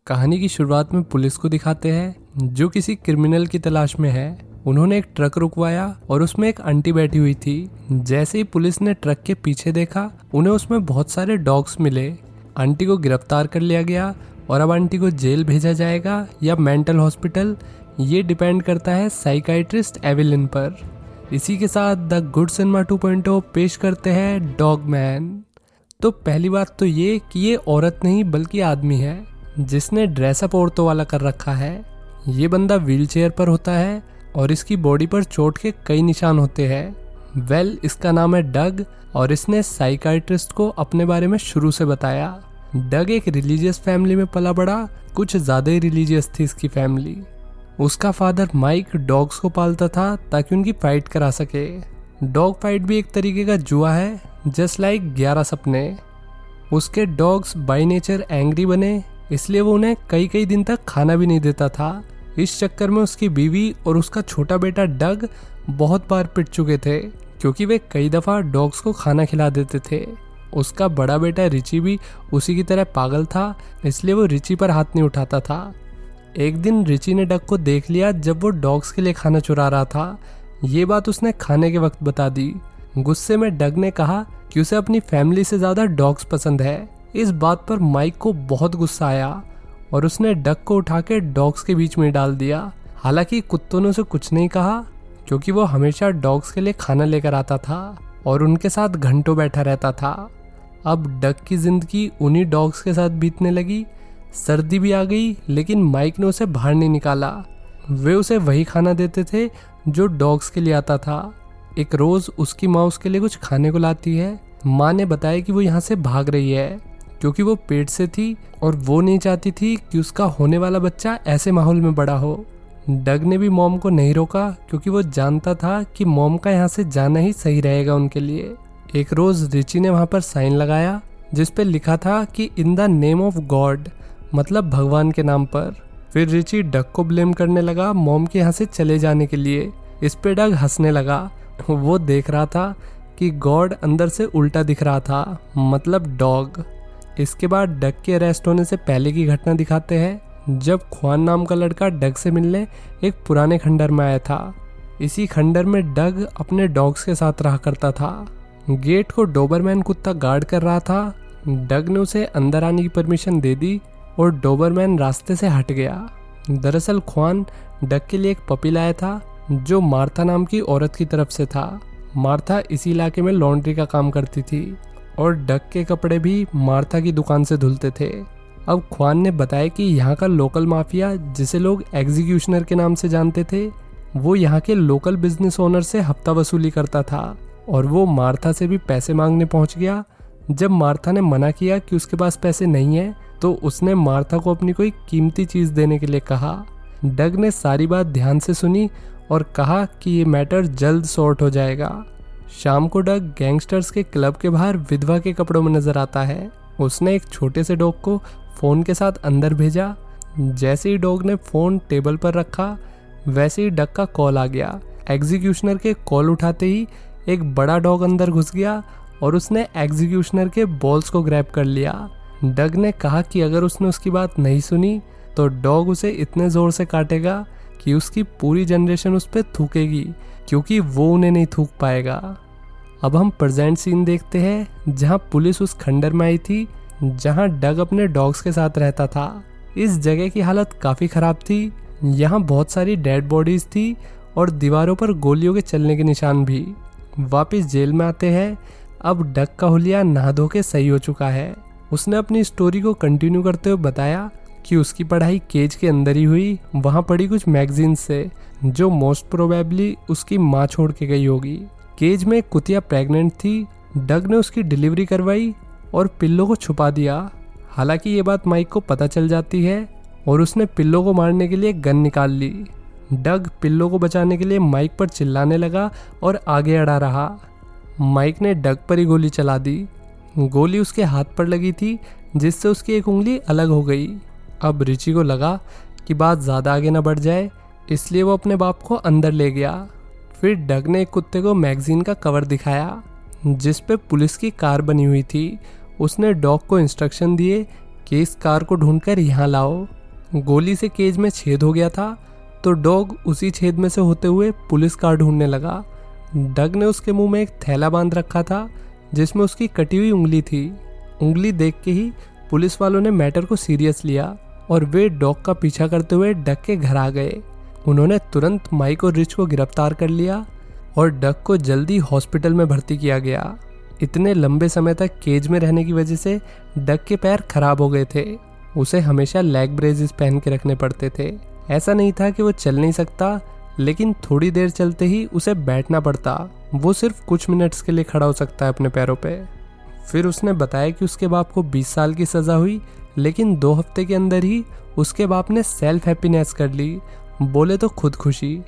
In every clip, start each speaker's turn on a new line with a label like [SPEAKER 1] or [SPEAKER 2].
[SPEAKER 1] कहानी की शुरुआत में पुलिस को दिखाते हैं जो किसी क्रिमिनल की तलाश में है। उन्होंने एक ट्रक रुकवाया और उसमें एक आंटी बैठी हुई थी। जैसे ही पुलिस ने ट्रक के पीछे देखा उन्हें उसमें बहुत सारे डॉग्स मिले। आंटी को गिरफ्तार कर लिया गया और अब आंटी को जेल भेजा जाएगा या मेंटल हॉस्पिटल, ये डिपेंड करता है साइकाइट्रिस्ट एविलिन पर। इसी के साथ द गुड सिनेमा 2.0 पेश करते हैं डॉगमैन। तो पहली बात तो ये कि ये औरत नहीं बल्कि आदमी है जिसने ड्रेसअप औरतों वाला कर रखा है। ये बंदा व्हीलचेयर पर होता है और इसकी बॉडी पर चोट के कई निशान होते हैं। इसका नाम है डग और इसने साइकाइट्रिस्ट को अपने बारे में शुरू से बताया। डग एक रिलीजियस फैमिली में पला बड़ा, कुछ ज़्यादा ही रिलीजियस थी इसकी फैमिली। उसका फादर माइक डॉग्स को पालता था ताकि उनकी फाइट करा सके। डॉग फाइट भी एक तरीके का जुआ है, जस्ट लाइक 11 सपने। उसके डॉग्स बाय नेचर एंग्री बने, इसलिए वो उन्हें कई कई दिन तक खाना भी नहीं देता था। इस चक्कर में उसकी बीवी और उसका छोटा बेटा डग बहुत बार पिट चुके थे क्योंकि वे कई दफ़ा डॉग्स को खाना खिला देते थे। उसका बड़ा बेटा रिची भी उसी की तरह पागल था, इसलिए वो रिची पर हाथ नहीं उठाता था। एक दिन रिची ने डग को देख लिया जब वो डॉग्स के लिए खाना चुरा रहा था। ये बात उसने खाने के वक्त बता दी। गुस्से में डग ने कहा कि उसे अपनी फैमिली से ज़्यादा डॉग्स पसंद है। इस बात पर माइक को बहुत गुस्सा आया और उसने डग को उठा के डॉग्स के बीच में डाल दिया। हालांकि कुत्तों ने उसे कुछ नहीं कहा क्योंकि वो हमेशा डॉग्स के लिए खाना लेकर आता था और उनके साथ घंटों बैठा रहता था। अब डग की जिंदगी उन्हीं डॉग्स के साथ बीतने लगी। सर्दी भी आ गई लेकिन माइक ने उसे बाहर नहीं निकाला। वे उसे वही खाना देते थे जो डॉग्स के लिए आता था। एक रोज़ उसकी माँ उसके लिए कुछ खाने को लाती है। माँ ने बताया कि वो यहाँ से भाग रही है क्योंकि वो पेट से थी और वो नहीं चाहती थी कि उसका होने वाला बच्चा ऐसे माहौल में बड़ा हो। डग ने भी मॉम को नहीं रोका क्योंकि वो जानता था कि मॉम का यहाँ से जाना ही सही रहेगा उनके लिए। एक रोज़ रिची ने वहाँ पर साइन लगाया जिस पे लिखा था कि in the name of God, मतलब भगवान के नाम पर। फिर रिची डग को ब्लेम करने लगा मॉम के यहाँ से चले जाने के लिए। इस पे डग हंसने लगा। वो देख रहा था कि गॉड अंदर से उल्टा दिख रहा था, मतलब डॉग। इसके बाद डग के अरेस्ट होने से पहले की घटना दिखाते हैं जब ख्वान नाम का लड़का डग से मिलने एक पुराने खंडर में आया था। इसी खंडर में डग अपने डॉग्स के साथ रहा करता था। गेट को डोबरमैन कुत्ता गार्ड कर रहा था। डग ने उसे अंदर आने की परमिशन दे दी और डोबरमैन रास्ते से हट गया। दरअसल ख्वान डग के लिए एक पपी लाया था जो मार्था नाम की औरत की तरफ से था। मार्था इसी इलाके में लॉन्ड्री का काम करती थी और डग के कपड़े भी मार्था की दुकान से धुलते थे। अब ख्वान ने बताया कि यहाँ का लोकल माफिया, जिसे लोग एग्जीक्यूशनर के नाम से जानते थे, वो यहाँ के लोकल बिजनेस ओनर से हफ्ता वसूली करता था और वो मार्था से भी पैसे मांगने पहुँच गया। जब मार्था ने मना किया कि उसके पास पैसे नहीं है तो उसने मार्था को अपनी कोई कीमती चीज़ देने के लिए कहा। डग ने सारी बात ध्यान से सुनी और कहा कि ये मैटर जल्द सॉर्ट हो जाएगा। शाम को डग गैंगस्टर्स के क्लब के बाहर विधवा के कपड़ों में नजर आता है। उसने एक छोटे से डॉग को फ़ोन के साथ अंदर भेजा। जैसे ही डॉग ने फ़ोन टेबल पर रखा वैसे ही डग का कॉल आ गया। एग्जीक्यूशनर के कॉल उठाते ही एक बड़ा डॉग अंदर घुस गया और उसने एग्जीक्यूशनर के बॉल्स को ग्रैब कर लिया। डग ने कहा कि अगर उसने उसकी बात नहीं सुनी तो डॉग उसे इतने ज़ोर से काटेगा कि उसकी पूरी जनरेशन उस पर थूकेगी क्योंकि वो उन्हें नहीं थूक पाएगा। अब हम प्रेजेंट सीन देखते हैं जहां पुलिस उस खंडर में आई थी जहां डग अपने डॉग्स के साथ रहता था। इस जगह की हालत काफ़ी ख़राब थी। यहाँ बहुत सारी डेड बॉडीज़ थी और दीवारों पर गोलियों के चलने के निशान भी। वापस जेल में आते हैं। अब डग का हुलिया नहा धो के सही हो चुका है। उसने अपनी स्टोरी को कंटिन्यू करते हुए बताया कि उसकी पढ़ाई केज के अंदर ही हुई, वहाँ पढ़ी कुछ मैगजीन से जो मोस्ट प्रोबेबली उसकी माँ छोड़ के गई होगी। केज में एक कुतिया प्रेग्नेंट थी। डग ने उसकी डिलीवरी करवाई और पिल्लो को छुपा दिया। हालांकि ये बात माइक को पता चल जाती है और उसने पिल्लो को मारने के लिए गन निकाल ली। डग पिल्लो को बचाने के लिए माइक पर चिल्लाने लगा और आगे अड़ा रहा। माइक ने डग पर ही गोली चला दी। गोली उसके हाथ पर लगी थी जिससे उसकी एक उंगली अलग हो गई। अब रिची को लगा कि बात ज़्यादा आगे न बढ़ जाए, इसलिए वो अपने बाप को अंदर ले गया। फिर डग ने एक कुत्ते को मैगजीन का कवर दिखाया जिस पे पुलिस की कार बनी हुई थी। उसने डॉग को इंस्ट्रक्शन दिए कि इस कार को ढूंढकर यहाँ लाओ। गोली से केज में छेद हो गया था तो डॉग उसी छेद में से होते हुए पुलिस कार ढूंढने लगा। डग ने उसके मुंह में एक थैला बांध रखा था जिसमें उसकी कटी हुई उंगली थी। उंगली देख के ही पुलिस वालों ने मैटर को सीरियस लिया और वे डॉग का पीछा करते हुए डग के घर आ गए। उन्होंने तुरंत माइक और रिच को गिरफ्तार कर लिया और डग को जल्दी हॉस्पिटल में भर्ती किया गया। इतने लंबे समय तक केज में रहने की वजह से डग के पैर खराब हो गए थे। उसे हमेशा लेग ब्रेसेस पहन के रखने पड़ते थे। ऐसा नहीं था कि वो चल नहीं सकता, लेकिन थोड़ी देर चलते ही उसे बैठना पड़ता। वो सिर्फ कुछ मिनट्स के लिए खड़ा हो सकता है अपने पैरों पे। फिर उसने बताया कि उसके बाप को 20 साल की सज़ा हुई, लेकिन 2 हफ्ते के अंदर ही उसके बाप ने सेल्फ हैप्पीनेस कर ली, बोले तो खुद खुशी।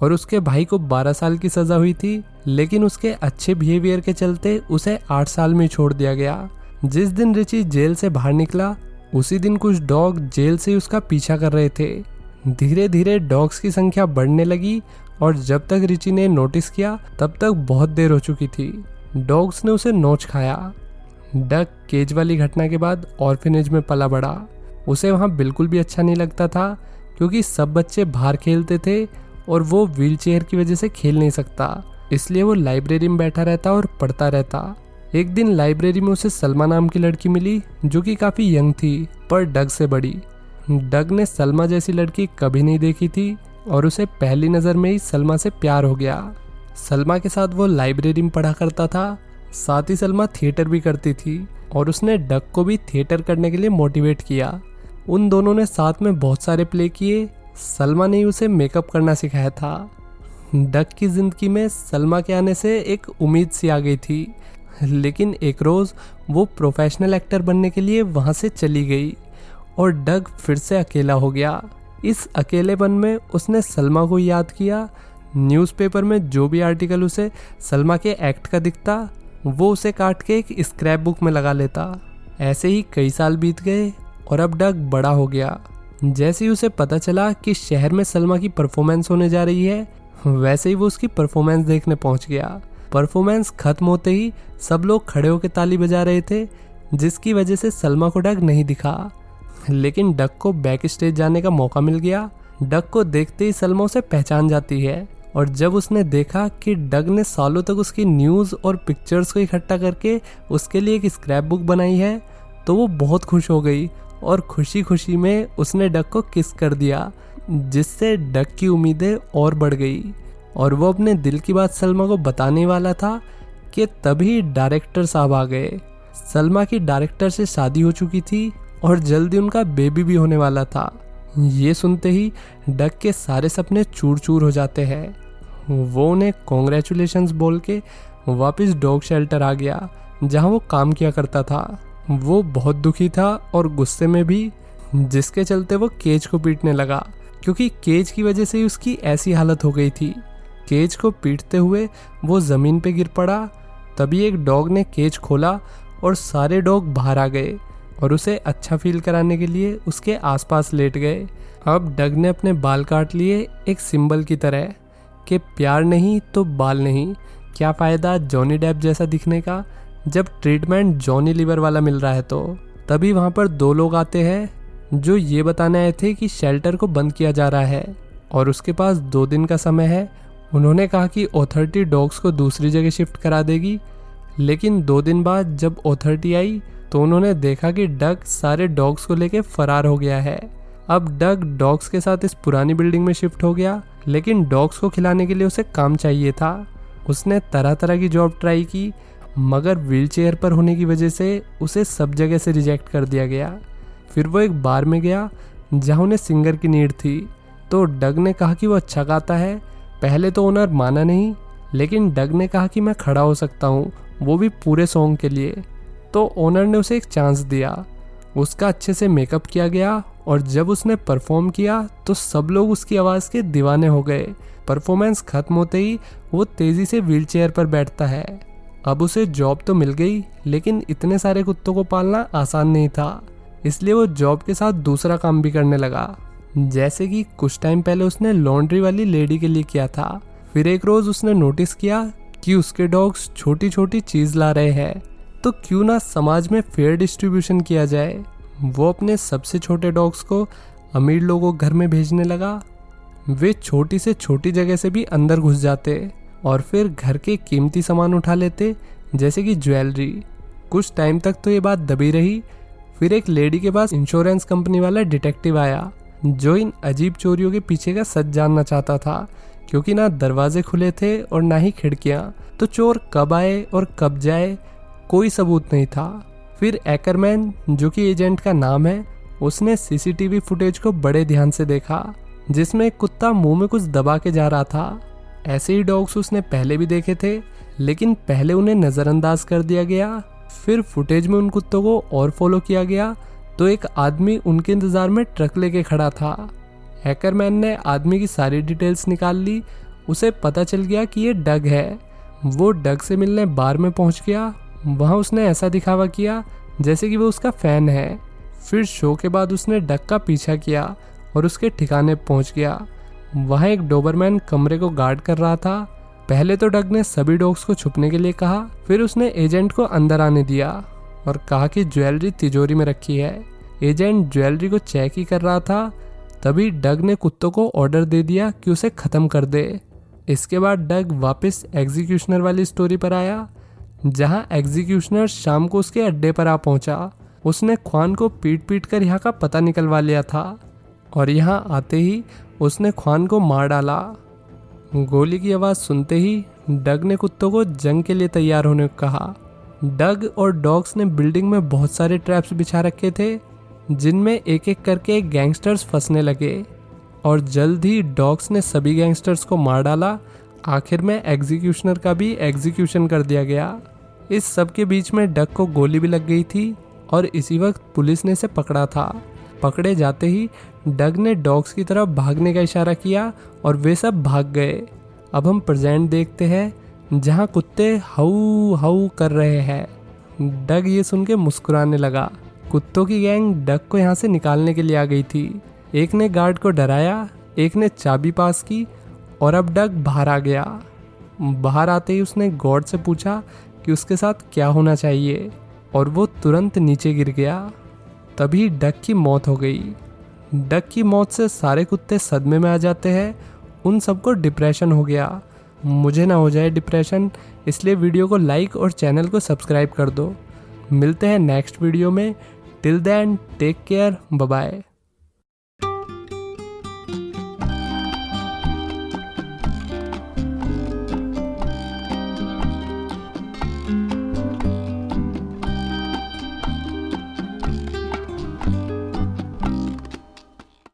[SPEAKER 1] और उसके भाई को 12 साल की सज़ा हुई थी, लेकिन उसके अच्छे बिहेवियर के चलते उसे 8 साल में छोड़ दिया गया। जिस दिन रिची जेल से बाहर निकला उसी दिन कुछ डॉग जेल से उसका पीछा कर रहे थे। धीरे धीरे डॉग्स की संख्या बढ़ने लगी और जब तक रिची ने नोटिस किया तब तक बहुत देर हो चुकी थी। डॉग्स ने उसे नोच खाया। डग केज वाली घटना के बाद ऑर्फिनेज में पला बड़ा। उसे वहाँ बिल्कुल भी अच्छा नहीं लगता था क्योंकि सब बच्चे बाहर खेलते थे और वो व्हीलचेयर की वजह से खेल नहीं सकता, इसलिए वो लाइब्रेरी में बैठा रहता और पढ़ता रहता। एक दिन लाइब्रेरी में उसे सलमा नाम की लड़की मिली जो कि काफ़ी यंग थी पर डग से बड़ी। डग ने सलमा जैसी लड़की कभी नहीं देखी थी और उसे पहली नज़र में ही सलमा से प्यार हो गया। सलमा के साथ वो लाइब्रेरी में पढ़ा करता था, साथ ही सलमा थिएटर भी करती थी और उसने डग को भी थिएटर करने के लिए मोटिवेट किया। उन दोनों ने साथ में बहुत सारे प्ले किए। सलमा ने उसे मेकअप करना सिखाया था। डग की ज़िंदगी में सलमा के आने से एक उम्मीद सी आ गई थी, लेकिन एक रोज़ वो प्रोफेशनल एक्टर बनने के लिए वहाँ से चली गई और डग फिर से अकेला हो गया। इस अकेलेपन में उसने सलमा को याद किया। न्यूज़पेपर में जो भी आर्टिकल उसे सलमा के एक्ट का दिखता वो उसे काट के एक स्क्रैप बुक में लगा लेता। ऐसे ही कई साल बीत गए और अब डग बड़ा हो गया। जैसे ही उसे पता चला कि शहर में सलमा की परफॉर्मेंस होने जा रही है, वैसे ही वो उसकी परफॉर्मेंस देखने पहुंच गया। परफॉर्मेंस खत्म होते ही सब लोग खड़े होकर ताली बजा रहे थे, जिसकी वजह से सलमा को डग नहीं दिखा। लेकिन डग को बैक स्टेज जाने का मौका मिल गया। डग को देखते ही सलमा उसे पहचान जाती है और जब उसने देखा कि डग ने सालों तक उसकी न्यूज़ और पिक्चर्स को इकट्ठा करके उसके लिए एक स्क्रैप बुक बनाई है, तो वो बहुत खुश हो गई और खुशी खुशी में उसने डग को किस कर दिया, जिससे डग की उम्मीदें और बढ़ गई। और वो अपने दिल की बात सलमा को बताने वाला था कि तभी डायरेक्टर साहब आ गए। सलमा की डायरेक्टर से शादी हो चुकी थी और जल्दी उनका बेबी भी होने वाला था। ये सुनते ही डग के सारे सपने चूर चूर हो जाते हैं। वो उन्हें कॉन्ग्रेचुलेशंस बोल के वापस डॉग शेल्टर आ गया जहाँ वो काम किया करता था। वो बहुत दुखी था और गुस्से में भी, जिसके चलते वो केज को पीटने लगा क्योंकि केज की वजह से ही उसकी ऐसी हालत हो गई थी। केज को पीटते हुए वो ज़मीन पे गिर पड़ा। तभी एक डॉग ने केज खोला और सारे डॉग बाहर आ गए और उसे अच्छा फील कराने के लिए उसके आसपास लेट गए। अब डग ने अपने बाल काट लिए एक सिंबल की तरह कि प्यार नहीं तो बाल नहीं, क्या फ़ायदा जॉनी डेप जैसा दिखने का जब ट्रीटमेंट जॉनी लीवर वाला मिल रहा है। तो तभी वहाँ पर 2 लोग आते हैं जो ये बताने आए थे कि शेल्टर को बंद किया जा रहा है और उसके पास 2 दिन का समय है। उन्होंने कहा कि अथॉरिटी डॉग्स को दूसरी जगह शिफ्ट करा देगी, लेकिन 2 दिन बाद जब अथॉरिटी आई तो उन्होंने देखा कि डग सारे डॉग्स को लेके फरार हो गया है। अब डग डॉग्स के साथ इस पुरानी बिल्डिंग में शिफ्ट हो गया, लेकिन डॉग्स को खिलाने के लिए उसे काम चाहिए था। उसने तरह तरह की जॉब ट्राई की, मगर व्हीलचेयर पर होने की वजह से उसे सब जगह से रिजेक्ट कर दिया गया। फिर वो एक बार में गया जहाँ उन्हें सिंगर की नीड थी, तो डग ने कहा कि वो अच्छा गाता है। पहले तो ओनर माना नहीं, लेकिन डग ने कहा कि मैं खड़ा हो सकता हूँ, वो भी पूरे सॉन्ग के लिए। तो ओनर ने उसे एक चांस दिया। उसका अच्छे से मेकअप किया गया और जब उसने परफॉर्म किया तो सब लोग उसकी आवाज़ के दीवाने हो गए। परफॉर्मेंस खत्म होते ही वो तेज़ी से व्हीलचेयर पर बैठता है। अब उसे जॉब तो मिल गई, लेकिन इतने सारे कुत्तों को पालना आसान नहीं था, इसलिए वो जॉब के साथ दूसरा काम भी करने लगा। जैसे कि कुछ टाइम पहले उसने लॉन्ड्री वाली लेडी के लिए किया था। फिर एक रोज़ उसने नोटिस किया कि उसके डॉग्स छोटी छोटी चीज़ ला रहे हैं, तो क्यों ना समाज में फेयर डिस्ट्रीब्यूशन किया जाए। वो अपने सबसे छोटे डॉग्स को अमीर लोगों के घर में भेजने लगा। वे छोटी से छोटी जगह से भी अंदर घुस जाते और फिर घर के कीमती सामान उठा लेते, जैसे कि ज्वेलरी। कुछ टाइम तक तो ये बात दबी रही। फिर एक लेडी के पास इंश्योरेंस कंपनी वाला डिटेक्टिव आया, जो इन अजीब चोरियों के पीछे का सच जानना चाहता था, क्योंकि ना दरवाजे खुले थे और ना ही खिड़कियां। तो चोर कब आए और कब जाए, कोई सबूत नहीं था। फिर एकरमैन, जो कि एजेंट का नाम है, उसने सीसीटीवी फुटेज को बड़े ध्यान से देखा, जिसमें एक कुत्ता मुंह में कुछ दबा के जा रहा था। ऐसे ही डॉग्स उसने पहले भी देखे थे, लेकिन पहले उन्हें नज़रअंदाज कर दिया गया। फिर फुटेज में उन कुत्तों को और फॉलो किया गया तो एक आदमी उनके इंतजार में ट्रक लेके खड़ा था। हैकरमैन ने आदमी की सारी डिटेल्स निकाल ली। उसे पता चल गया कि ये डग है। वो डग से मिलने बार में पहुंच गया। वहां उसने ऐसा दिखावा किया जैसे कि वो उसका फैन है। फिर शो के बाद उसने डग का पीछा किया और उसके ठिकाने पहुंच गया। वहां एक डोबरमैन कमरे को गार्ड कर रहा था। पहले तो डग ने सभी डॉग्स को छुपने के लिए कहा, फिर उसने एजेंट को अंदर आने दिया और कहा कि ज्वेलरी तिजोरी में रखी है। एजेंट ज्वेलरी को चेक ही कर रहा था, तभी डग ने कुत्तों को ऑर्डर दे दिया कि उसे ख़त्म कर दे। इसके बाद डग वापस एग्जीक्यूशनर वाली स्टोरी पर आया, जहां एग्जीक्यूशनर शाम को उसके अड्डे पर आ पहुंचा। उसने ख्वान को पीट पीट कर यहाँ का पता निकलवा लिया था और यहाँ आते ही उसने ख्वान को मार डाला। गोली की आवाज़ सुनते ही डग ने कुत्तों को जंग के लिए तैयार होने को कहा। डग और डॉग्स ने बिल्डिंग में बहुत सारे ट्रैप्स बिछा रखे थे, जिनमें एक एक करके गैंगस्टर्स फंसने लगे और जल्द ही डॉग्स ने सभी गैंगस्टर्स को मार डाला। आखिर में एग्जीक्यूशनर का भी एग्जीक्यूशन कर दिया गया। इस सब के बीच में डग को गोली भी लग गई थी और इसी वक्त पुलिस ने इसे पकड़ा था। पकड़े जाते ही डग ने डॉग्स की तरफ भागने का इशारा किया और वे सब भाग गए। अब हम प्रेजेंट देखते हैं, जहां कुत्ते हाउ हाउ कर रहे हैं। डग ये सुन के मुस्कुराने लगा। कुत्तों की गैंग डग को यहाँ से निकालने के लिए आ गई थी। एक ने गार्ड को डराया, एक ने चाबी पास की और अब डग बाहर आ गया। बाहर आते ही उसने गॉड से पूछा कि उसके साथ क्या होना चाहिए और वो तुरंत नीचे गिर गया। तभी डग की मौत हो गई। डग की मौत से सारे कुत्ते सदमे में आ जाते हैं। उन सबको डिप्रेशन हो गया। मुझे ना हो जाए डिप्रेशन, इसलिए वीडियो को लाइक और चैनल को सब्सक्राइब कर दो। मिलते हैं नेक्स्ट वीडियो में। Till then take care, bye bye.